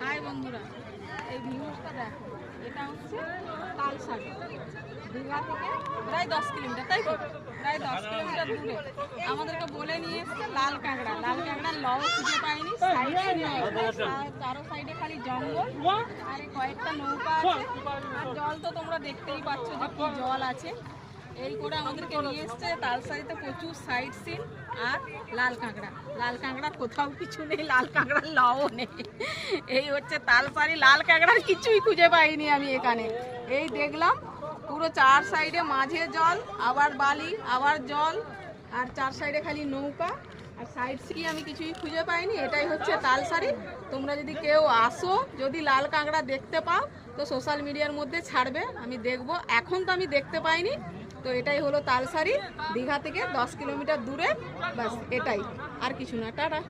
High বন্ধুরা, এই ভিউজটা দেখো। এটা হচ্ছে তালসারি, দীঘা থেকে প্রায় 10 কিলোমিটার, তাই তো? প্রায় 10 কিলোমিটার দূরে আমাদেরকে বলে নিয়ে এসছে লাল কাঁকড়া। লাল কাঁকড়ার লও খুঁজে পাইনি, চারো সাইডে খালি জঙ্গল আর কয়েকটা নৌকা আছে। আর জল তো তোমরা দেখতেই পাচ্ছ যে কি জল আছে। এই করে আমাদেরকে নিয়ে এসছে তালসারিতে। প্রচুর সাইড সিন আর লাল কাঁকড়া। লাল কাঁকড়ার কোথাও কিছু নেই, লাল কাঁকড়ার লও নেই। এই হচ্ছে তালসারি। লাল কাঁকড়ার কিছুই খুঁজে পাইনি আমি এখানে। এই দেখলাম পুরো চার সাইডে মাঝে জল, আবার বালি, আবার জল, আর চার সাইডে খালি নৌকা আর সাইড সিন। আমি কিছুই খুঁজে পাইনি। এটাই হচ্ছে তালসারি। তোমরা যদি কেউ আসো, যদি লাল কাঁকড়া দেখতে পাও তো সোশ্যাল মিডিয়ার মধ্যে ছাড়বে, আমি দেখব। এখন তো আমি দেখতে পাইনি। তো এটাই হলো তালসারি, দীঘা থেকে 10 কিলোমিটার দূরে। বাস এটাই, আর কিছু না। টাটা।